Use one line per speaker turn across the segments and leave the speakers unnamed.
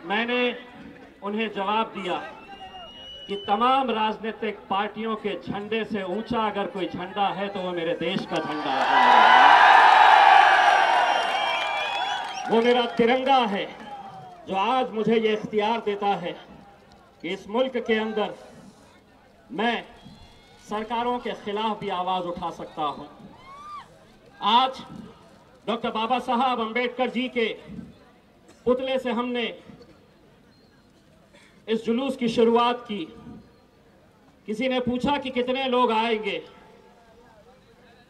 मैंने उन्हें जवाब दिया कि तमाम राजनीतिक पार्टियों के झंडे से ऊंचा अगर कोई झंडा है तो वो मेरे देश का झंडा है, वो मेरा तिरंगा है, जो आज मुझे ये इख्तियार देता है कि इस मुल्क के अंदर मैं सरकारों के खिलाफ भी आवाज उठा सकता हूं। आज डॉक्टर बाबा साहब अंबेडकर जी के पुतले से हमने इस जुलूस की शुरुआत की। किसी ने पूछा कि कितने लोग आएंगे।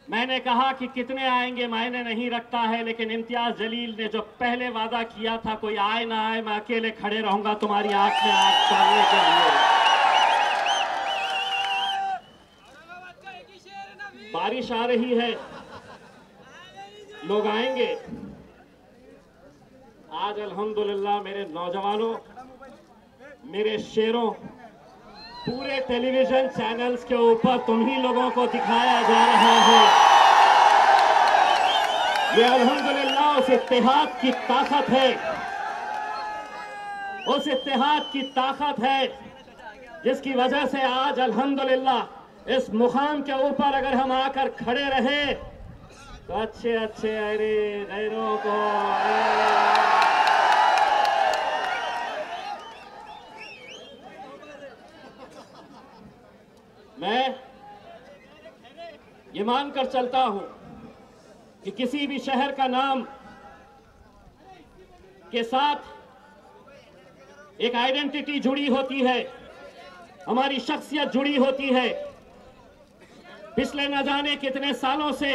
मैंने कहा कि कितने आएंगे मायने नहीं रखता है, लेकिन इम्तियाज जलील ने जो पहले वादा किया था, कोई आए ना आए मैं अकेले खड़े रहूंगा तुम्हारी आंख में आंख डालने के लिए। बारिश आ रही है, लोग आएंगे। आज अल्हम्दुलिल्लाह मेरे नौजवानों, मेरे शेरों, पूरे टेलीविजन चैनल्स के ऊपर तुम्ही लोगों को दिखाया जा रहा है। ये अल्हम्दुलिल्लाह उस इत्तेहाद की ताकत है, उस इत्तेहाद की ताकत है जिसकी वजह से आज अल्हम्दुलिल्लाह इस मुकाम के ऊपर अगर हम आकर खड़े रहे तो अच्छे अच्छे अरे गैरों को मैं ये मानकर चलता हूं कि किसी भी शहर का नाम के साथ एक आइडेंटिटी जुड़ी होती है, हमारी शख्सियत जुड़ी होती है। पिछले न जाने कितने सालों से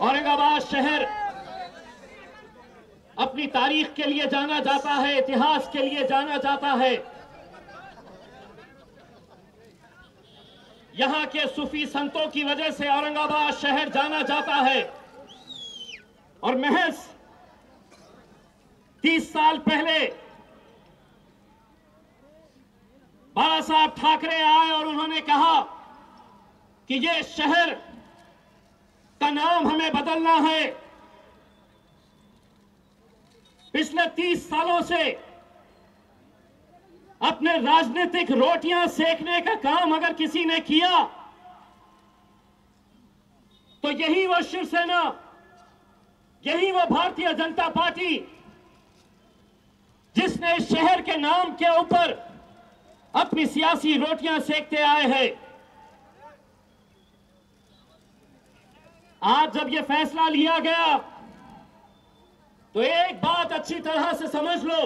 औरंगाबाद शहर अपनी तारीख के लिए जाना जाता है, इतिहास के लिए जाना जाता है। यहां के सूफी संतों की वजह से औरंगाबाद शहर जाना जाता है। और महज 30 साल पहले बाला साहब ठाकरे आए और उन्होंने कहा कि ये शहर का नाम हमें बदलना है। पिछले 30 सालों से अपने राजनीतिक रोटियां सेकने का काम अगर किसी ने किया तो यही वो शिवसेना, यही वो भारतीय जनता पार्टी जिसने इस शहर के नाम के ऊपर अपनी सियासी रोटियां सेकते आए हैं। आज जब यह फैसला लिया गया तो एक बात अच्छी तरह से समझ लो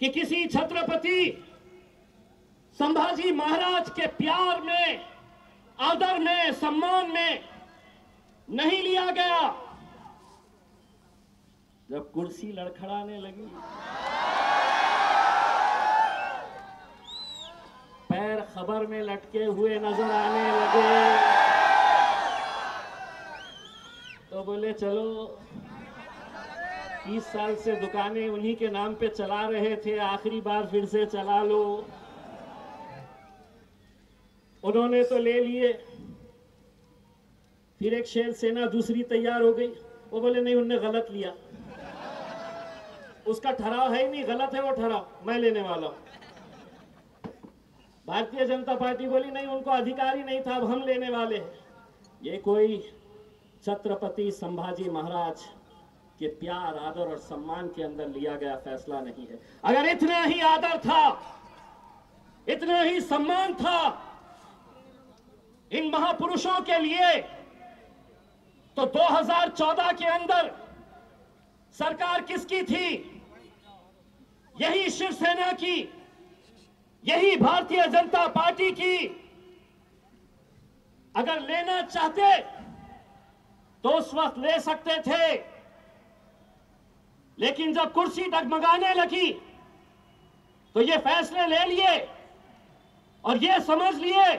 कि किसी छत्रपति संभाजी महाराज के प्यार में, आदर में, सम्मान में नहीं लिया गया। जब कुर्सी लड़खड़ाने लगी, पैर खबर में लटके हुए नजर आने लगे, तो बोले चलो 30 साल से दुकानें उन्हीं के नाम पे चला रहे थे, आखिरी बार फिर से चला लो। उन्होंने तो ले लिए। फिर एक शेर सेना दूसरी तैयार हो गई, वो बोले नहीं उनने गलत लिया, उसका ठहराव है ही नहीं, गलत है वो ठहराव, मैं लेने वाला हूं। भारतीय जनता पार्टी बोली नहीं उनको अधिकार ही नहीं था, अब हम लेने वाले हैं। ये कोई छत्रपति संभाजी महाराज के प्यार, आदर और सम्मान के अंदर लिया गया फैसला नहीं है। अगर इतना ही आदर था, इतना ही सम्मान था इन महापुरुषों के लिए, तो 2014 के अंदर सरकार किसकी थी? यही शिवसेना की, यही भारतीय जनता पार्टी की। अगर लेना चाहते तो उस वक्त ले सकते थे, लेकिन जब कुर्सी डगमगाने लगी तो ये फैसले ले लिए और ये समझ लिए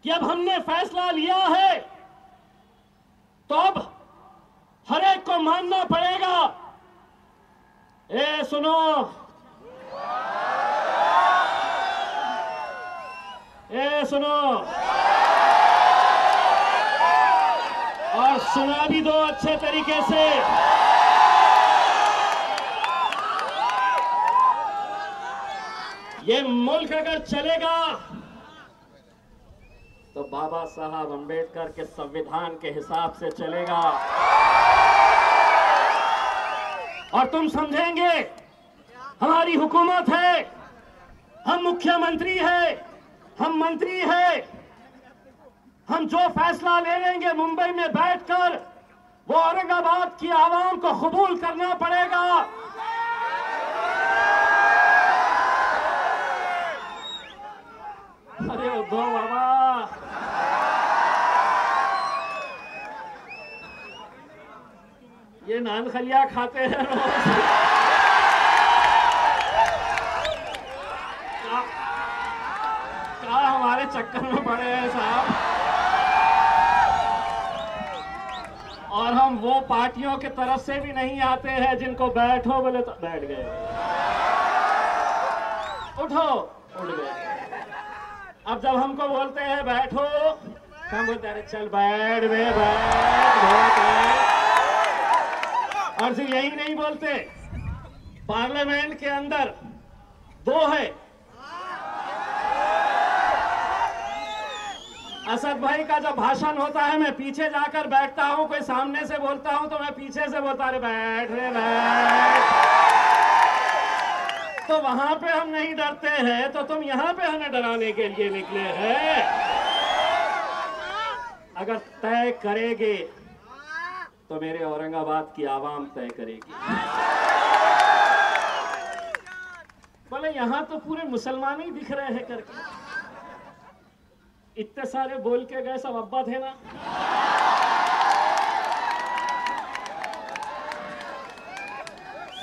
कि अब हमने फैसला लिया है तो अब हर एक को मानना पड़ेगा। ए सुनो, ए सुनो, और सुना भी दो अच्छे तरीके से। ये मुल्क अगर चलेगा तो बाबा साहब अंबेडकर के संविधान के हिसाब से चलेगा। और तुम समझेंगे हमारी हुकूमत है, हम मुख्यमंत्री है, हम मंत्री है, हम जो फैसला ले लेंगे मुंबई में बैठकर वो औरंगाबाद की आवाम को कबूल करना पड़ेगा। अरे उद्धव बाबा, ये नान खलिया खाते हैं रोज। क्या हमारे चक्कर में पड़े हैं साहब। और हम वो पार्टियों की तरफ से भी नहीं आते हैं जिनको बैठो बोले तो बैठ गए, उठो उठ गए। अब जब हमको बोलते हैं बैठो तो हम बोलते हैं चल बैठ बे बैठ। और सिर्फ यही नहीं बोलते, पार्लियामेंट के अंदर दो है, असद भाई का जब भाषण होता है मैं पीछे जाकर बैठता हूं, कोई सामने से बोलता हूं तो मैं पीछे से बोलता अरे बैठ रे बैठ। तो वहां पे हम नहीं डरते हैं, तो तुम यहां पे हमें डराने के लिए निकले हैं। अगर तय करेंगे तो मेरे औरंगाबाद की आवाम तय करेगी। बोले यहां तो पूरे मुसलमान ही दिख रहे हैं करके, इतने सारे बोल के गए, सब अब्बा थे ना।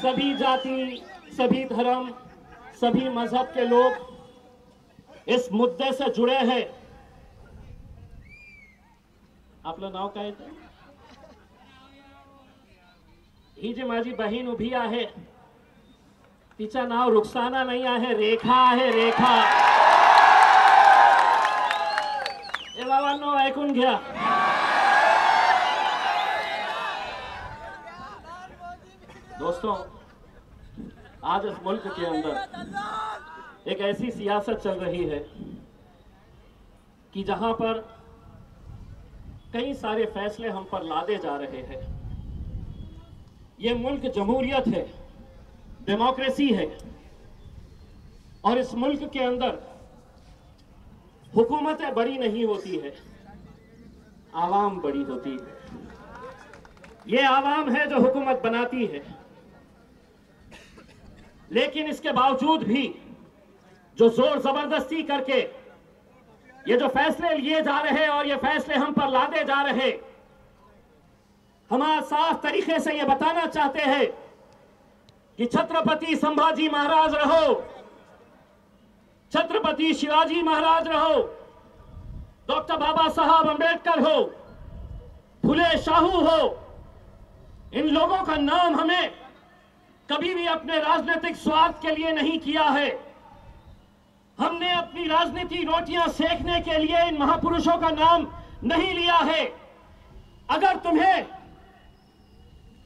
सभी जाति, सभी धर्म, सभी मजहब के लोग इस मुद्दे से जुड़े हैं। आपलं नाव काय ते? ही जी माझी बहीण उभी आहे तिचं नाव रुखसाना नाही आहे, रेखा आहे, रेखा। ए बाबांनो ऐकून घ्या, दोस्तों आज इस मुल्क के अंदर एक ऐसी सियासत चल रही है कि जहां पर कई सारे फैसले हम पर लादे जा रहे हैं। ये मुल्क जमहूरियत है, डेमोक्रेसी है, और इस मुल्क के अंदर हुकूमतें बड़ी नहीं होती है, आवाम बड़ी होती है। ये आवाम है जो हुकूमत बनाती है। लेकिन इसके बावजूद भी जो जोर जबरदस्ती करके ये जो फैसले लिए जा रहे और ये फैसले हम पर लादे जा रहे, हमारा साफ तरीके से ये बताना चाहते हैं कि छत्रपति संभाजी महाराज रहो, छत्रपति शिवाजी महाराज रहो, डॉक्टर बाबा साहब अंबेडकर हो, फुले शाहू हो, इन लोगों का नाम हमें कभी भी अपने राजनीतिक स्वार्थ के लिए नहीं किया है। हमने अपनी राजनीति रोटियां सेकने के लिए इन महापुरुषों का नाम नहीं लिया है। अगर तुम्हें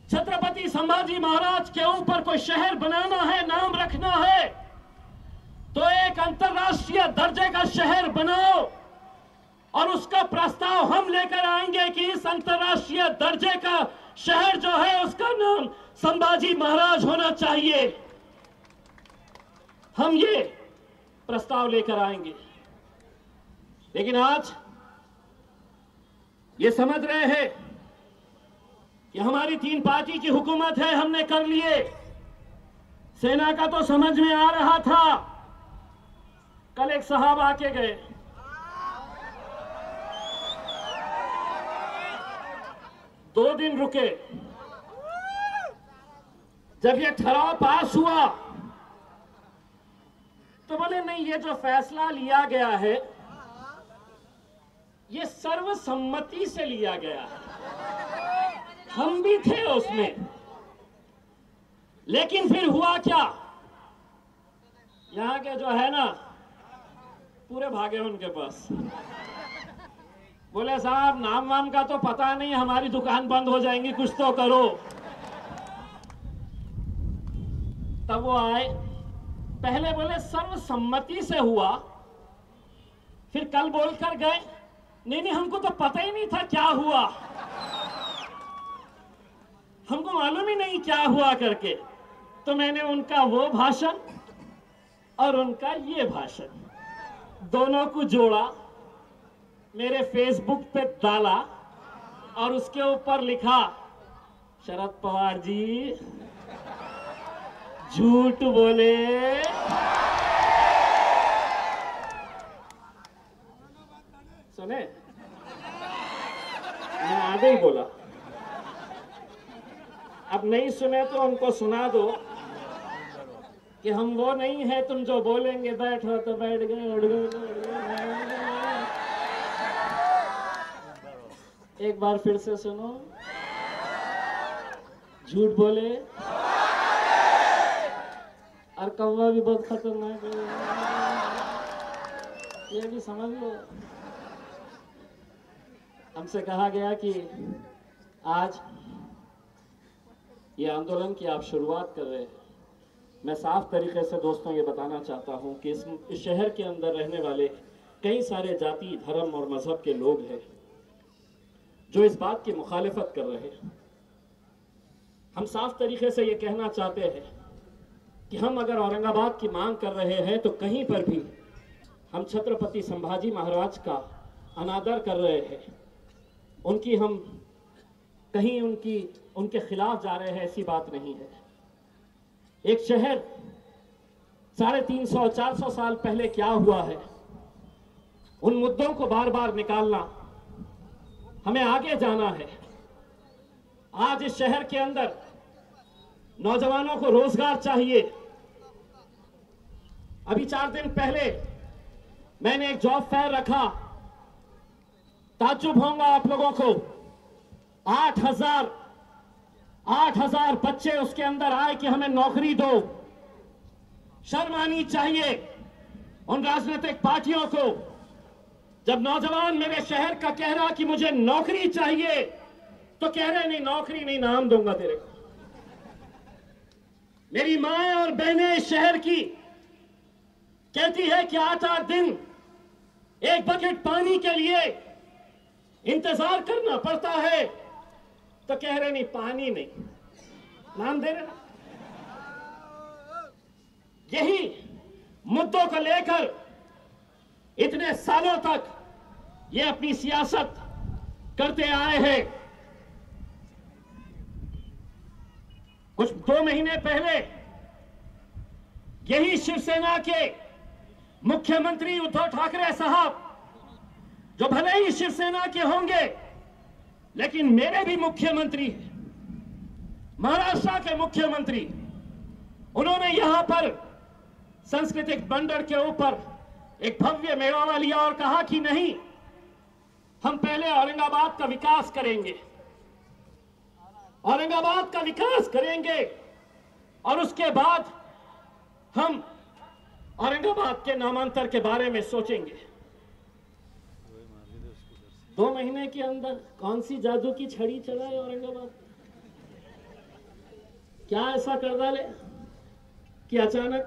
छत्रपति संभाजी महाराज के ऊपर कोई शहर बनाना है, नाम रखना है, तो एक अंतर्राष्ट्रीय दर्जे का शहर बनाओ और उसका प्रस्ताव हम लेकर आएंगे कि इस अंतर्राष्ट्रीय दर्जे का शहर जो है उसका नाम संभाजी महाराज होना चाहिए। हम ये प्रस्ताव लेकर आएंगे। लेकिन आज ये समझ रहे हैं कि हमारी 3 पार्टी की हुकूमत है, हमने कर लिए। सेना का तो समझ में आ रहा था। कल एक साहब आके गए, दो दिन रुके। जब ये ठराव पास हुआ तो बोले नहीं, ये जो फैसला लिया गया है ये सर्वसम्मति से लिया गया है, हम भी थे उसमें। लेकिन फिर हुआ क्या, यहां के जो है ना पूरे भागे उनके पास। बोले साहब नाम वाम का तो पता नहीं, हमारी दुकान बंद हो जाएंगी, कुछ तो करो। तब वो आए, पहले बोले सर्वसम्मति से हुआ, फिर कल बोलकर गए नहीं हमको तो पता ही नहीं था क्या हुआ, हमको मालूम ही नहीं क्या हुआ करके। तो मैंने उनका वो भाषण और उनका ये भाषण दोनों को जोड़ा, मेरे फेसबुक पे डाला और उसके ऊपर लिखा, शरद पवार जी झूठ बोले। सुने, मैं आगे ही बोला, अब नहीं सुने तो उनको सुना दो कि हम वो नहीं है तुम जो बोलेंगे बैठो तो बैठ गए, उठ गए। एक बार फिर से सुनो, झूठ बोले और कौवा भी बहुत खतरनाक है, ये भी समझ लो। हमसे कहा गया कि आज ये आंदोलन की आप शुरुआत कर रहे हैं। मैं साफ तरीके से दोस्तों ये बताना चाहता हूं कि इस शहर के अंदर रहने वाले कई सारे जाति, धर्म और मजहब के लोग हैं जो इस बात की मुखालिफत कर रहे हैं। हम साफ तरीके से ये कहना चाहते हैं कि हम अगर औरंगाबाद की मांग कर रहे हैं तो कहीं पर भी हम छत्रपति संभाजी महाराज का अनादर कर रहे हैं, उनकी हम कहीं उनके खिलाफ जा रहे हैं, ऐसी बात नहीं है। एक शहर 350-400 साल पहले क्या हुआ है, उन मुद्दों को बार बार निकालना, हमें आगे जाना है। आज इस शहर के अंदर नौजवानों को रोजगार चाहिए। अभी 4 दिन पहले मैंने एक जॉब फेयर रखा, ताज्जुब होगा आप लोगों को, 8,000 बच्चे उसके अंदर आए कि हमें नौकरी दो। शर्म आनी चाहिए उन राजनीतिक पार्टियों को, जब नौजवान मेरे शहर का कह रहा कि मुझे नौकरी चाहिए तो कह रहे नहीं नौकरी नहीं, नाम दूंगा तेरे को। मेरी माएं और बहनें इस शहर की कहती है कि 8-8 दिन एक बकेट पानी के लिए इंतजार करना पड़ता है, तो कह रहे नहीं पानी नहीं, नाम दे रहे ना। यही मुद्दों को लेकर इतने सालों तक ये अपनी सियासत करते आए हैं। कुछ 2 महीने पहले यही शिवसेना के मुख्यमंत्री उद्धव ठाकरे साहब, जो भले ही शिवसेना के होंगे लेकिन मेरे भी मुख्यमंत्री, महाराष्ट्र के मुख्यमंत्री, उन्होंने यहां पर सांस्कृतिक बंदर के ऊपर एक भव्य मेळावा लिया और कहा कि नहीं, हम पहले औरंगाबाद का विकास करेंगे, औरंगाबाद का विकास करेंगे और उसके बाद हम औरंगाबाद के नामांतर के बारे में सोचेंगे। 2 महीने के अंदर कौन सी जादू की छड़ी चलाए औरंगाबाद? क्या ऐसा कर डाले कि अचानक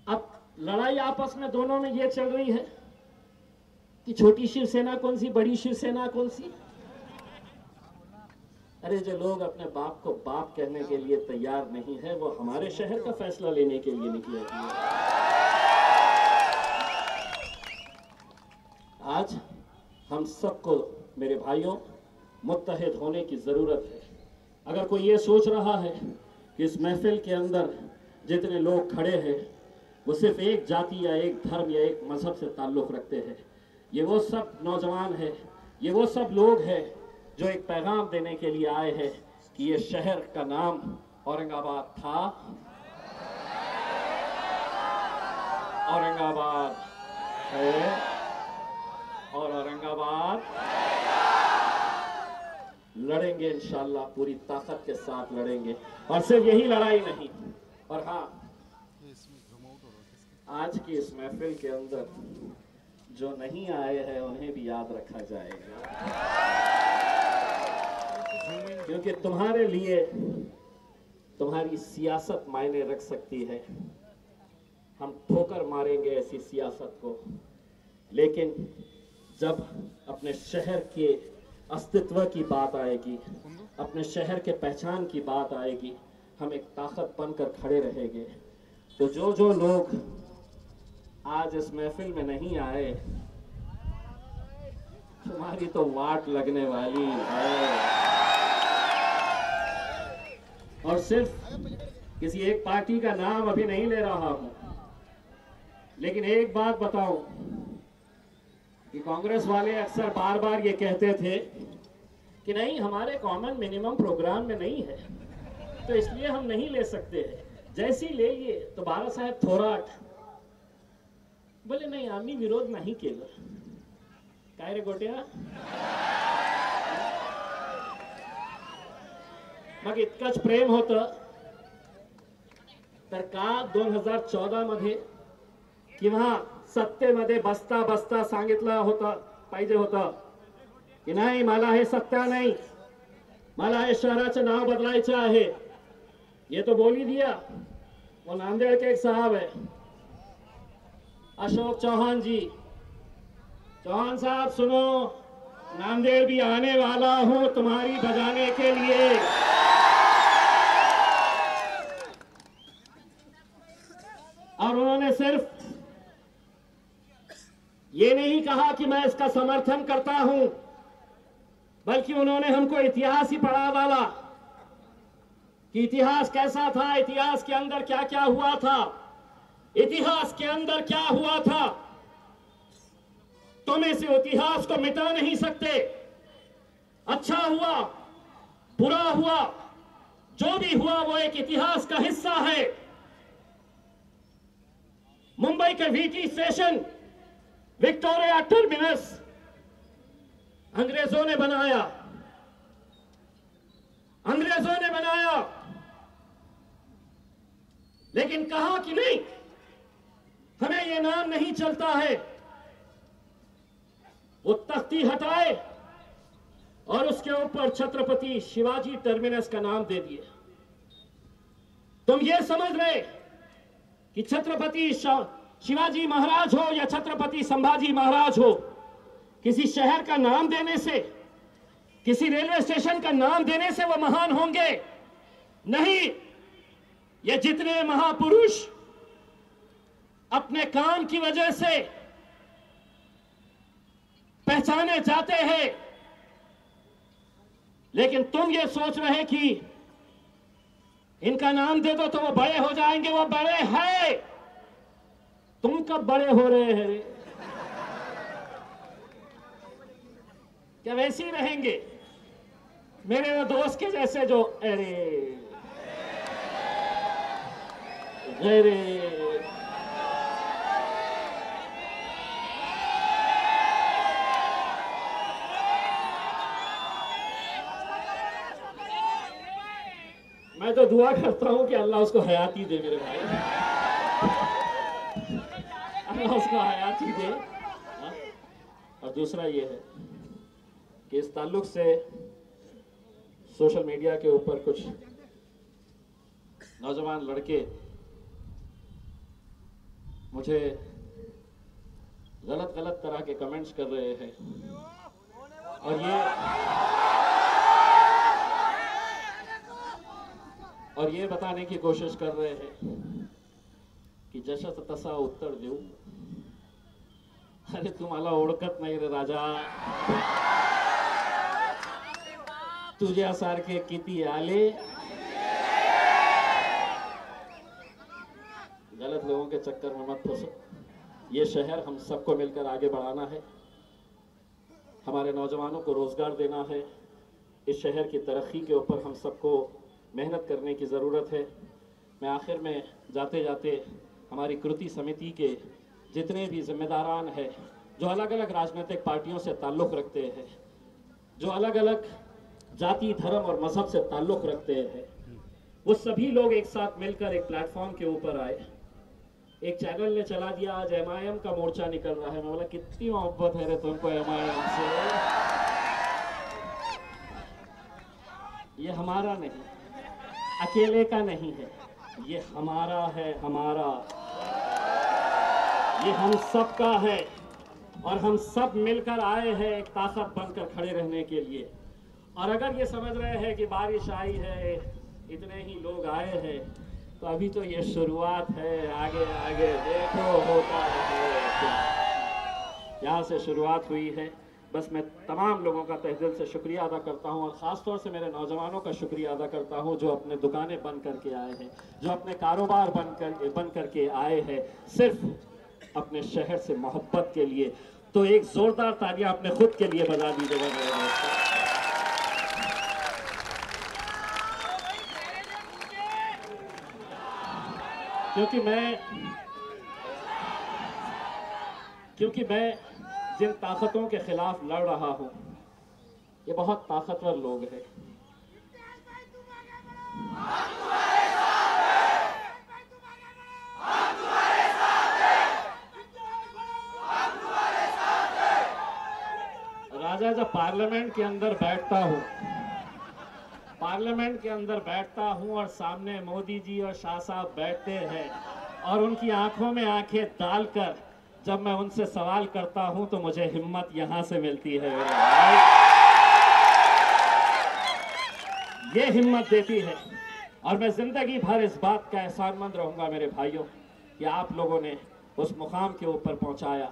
अब लड़ाई आपस में दोनों में ये चल रही है कि छोटी शिवसेना कौन सी, बड़ी शिवसेना कौन सी। अरे जो लोग अपने बाप को बाप कहने के लिए तैयार नहीं है, वो हमारे शहर का फैसला लेने के लिए निकले हैं। आज हम सबको मेरे भाइयों मुत्तहिद होने की जरूरत है। अगर कोई ये सोच रहा है कि इस महफिल के अंदर जितने लोग खड़े हैं वो सिर्फ एक जाति या एक धर्म या एक मजहब से ताल्लुक रखते हैं, ये वो सब नौजवान हैं, ये वो सब लोग हैं जो एक पैगाम देने के लिए आए हैं कि ये शहर का नाम औरंगाबाद था, औरंगाबाद है और औरंगाबाद लड़ेंगे इंशाल्लाह, पूरी ताकत के साथ लड़ेंगे। और सिर्फ यही लड़ाई नहीं, और हाँ, आज की इस महफिल के अंदर जो नहीं आए हैं उन्हें भी याद रखा जाएगा, क्योंकि तुम्हारे लिए तुम्हारी सियासत मायने रख सकती है, हम ठोकर मारेंगे ऐसी सियासत को, लेकिन जब अपने शहर के अस्तित्व की बात आएगी, अपने शहर के पहचान की बात आएगी, हम एक ताकत बनकर खड़े रहेंगे। तो जो लोग आज इस महफिल में नहीं आए, तुम्हारी तो वाट लगने वाली है। और सिर्फ किसी एक पार्टी का नाम अभी नहीं ले रहा हूं, लेकिन एक बात बताऊं कि कांग्रेस वाले अक्सर बार बार ये कहते थे कि नहीं, हमारे कॉमन मिनिमम प्रोग्राम में नहीं है, तो इसलिए हम नहीं ले सकते हैं। जैसे ही ले लिए तो बाळा साहेब थोराट बोले नाही, आम्ही विरोध नाही केलं. काय रे गोट्या? मग इतकंच प्रेम होतं तर का 2014 मध्ये किंवा सत्तेमध्ये बसता बसता सांगितलं होतं पाहिजे होतं की नाही, मला हे सत्ता नाही, मला हे शहराचं नाव बदलायचं आहे. ये तो बोल ही दिया. वो नांदेड़ के एक साहब है, अशोक चौहान जी. चौहान साहब सुनो, नांदेड़ भी आने वाला हूं तुम्हारी बजाने के लिए. और उन्होंने सिर्फ ये नहीं कहा कि मैं इसका समर्थन करता हूं, बल्कि उन्होंने हमको इतिहास ही पढ़ा डाला कि इतिहास कैसा था, इतिहास के अंदर क्या क्या हुआ था, इतिहास के अंदर क्या हुआ था. तुम इस इतिहास को मिटा नहीं सकते. अच्छा हुआ, बुरा हुआ, जो भी हुआ वो एक इतिहास का हिस्सा है. मुंबई के वीटी स्टेशन, विक्टोरिया टर्मिनस अंग्रेजों ने बनाया, अंग्रेजों ने बनाया, लेकिन कहा कि नहीं, हमें यह नाम नहीं चलता है. वो तख्ती हटाए और उसके ऊपर छत्रपति शिवाजी टर्मिनस का नाम दे दिए. तुम ये समझ रहे कि छत्रपति शिवाजी महाराज हो या छत्रपति संभाजी महाराज हो, किसी शहर का नाम देने से, किसी रेलवे स्टेशन का नाम देने से वो महान होंगे? नहीं. ये जितने महापुरुष अपने काम की वजह से पहचाने जाते हैं, लेकिन तुम ये सोच रहे कि इनका नाम दे दो तो वो बड़े हो जाएंगे. वो बड़े हैं. तुम कब बड़े हो रहे हैं? क्या वैसे ही रहेंगे मेरे वो दोस्त के जैसे जो अरे मैं तो दुआ करता हूं कि अल्लाह उसको हयाती दे मेरे भाई. अल्लाह उसको हयाती दे. और दूसरा ये है कि इस ताल्लुक से सोशल मीडिया के ऊपर कुछ नौजवान लड़के मुझे गलत गलत तरह के कमेंट्स कर रहे हैं और ये बताने की कोशिश कर रहे हैं कि जसं तसा उत्तर देऊ. अरे तुम्हाला ओळखत नाही रे राजा. तुझ्यासारखे किती आले. गलत लोगों के चक्कर में मत फंसो. ये शहर हम सबको मिलकर आगे बढ़ाना है. हमारे नौजवानों को रोजगार देना है. इस शहर की तरक्की के ऊपर हम सबको मेहनत करने की ज़रूरत है. मैं आखिर में जाते जाते हमारी कृति समिति के जितने भी जिम्मेदारान हैं, जो अलग अलग राजनीतिक पार्टियों से ताल्लुक़ रखते हैं, जो अलग अलग जाति, धर्म और मजहब से ताल्लुक़ रखते हैं, वो सभी लोग एक साथ मिलकर एक प्लेटफॉर्म के ऊपर आए. एक चैनल ने चला दिया, आज MIM का मोर्चा निकल रहा है. मैं बोला कितनी मोहब्बत है रे तुमको MIM से. ये हमारा नहीं, अकेले का नहीं है, ये हमारा है, हमारा, ये हम सब का है। और हम सब मिलकर आए हैं एक ताकत बनकर खड़े रहने के लिए। और अगर ये समझ रहे हैं कि बारिश आई है, इतने ही लोग आए हैं, तो अभी तो ये शुरुआत है, आगे आगे देखो होता है। यहाँ से शुरुआत हुई है। बस मैं तमाम लोगों का तहे दिल से शुक्रिया अदा करता हूँ, और ख़ास तौर से मेरे नौजवानों का शुक्रिया अदा करता हूँ जो अपने दुकानें बंद करके आए हैं, जो अपने कारोबार बंद करके आए हैं, सिर्फ अपने शहर से मोहब्बत के लिए। तो एक जोरदार तालियां अपने खुद के लिए बजा दीजिएगा मेरे दोस्तों। क्योंकि मैं जिन ताकतों के खिलाफ लड़ रहा हूं, ये बहुत ताकतवर लोग हैं। राजा, जब पार्लियामेंट के अंदर बैठता हूं और सामने मोदी जी और शाह साहब बैठते हैं, और उनकी आंखों में आंखें डालकर जब मैं उनसे सवाल करता हूं, तो मुझे हिम्मत यहां से मिलती है। ये हिम्मत देती है, और मैं जिंदगी भर इस बात का एहसानमंद रहूंगा मेरे भाइयों कि आप लोगों ने उस मुकाम के ऊपर पहुंचाया।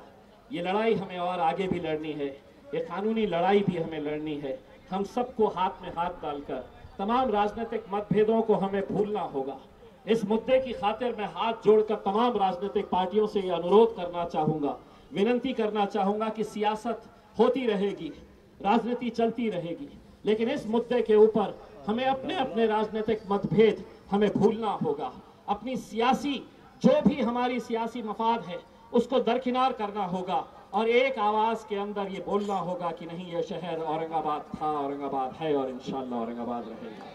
ये लड़ाई हमें और आगे भी लड़नी है, ये कानूनी लड़ाई भी हमें लड़नी है। हम सबको हाथ में हाथ डालकर तमाम राजनीतिक मतभेदों को हमें भूलना होगा। इस मुद्दे की खातिर मैं हाथ जोड़कर तमाम राजनीतिक पार्टियों से ये अनुरोध करना चाहूंगा, विनती करना चाहूंगा कि सियासत होती रहेगी, राजनीति चलती रहेगी, लेकिन इस मुद्दे के ऊपर हमें अपने अपने राजनीतिक मतभेद हमें भूलना होगा। अपनी सियासी, जो भी हमारी सियासी मफाद है, उसको दरकिनार करना होगा, और एक आवाज के अंदर ये बोलना होगा कि नहीं, ये शहर औरंगाबाद था, औरंगाबाद है, और इंशाअल्लाह औरंगाबाद रहेगा।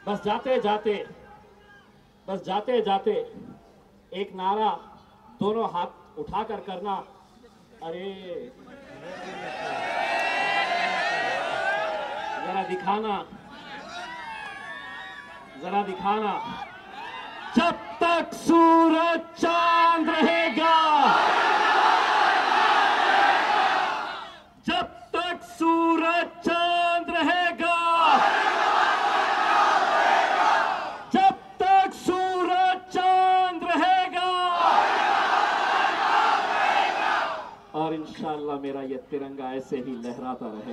बस जाते जाते एक नारा दोनों हाथ उठाकर करना। अरे जरा दिखाना, जब तक सूरज चांद रहेगा, जब तक सूरज चांद रहेगा, जब तक सूरज चांद रहेगा, और इंशाअल्लाह मेरा ये तिरंगा ऐसे ही लहराता रहेगा।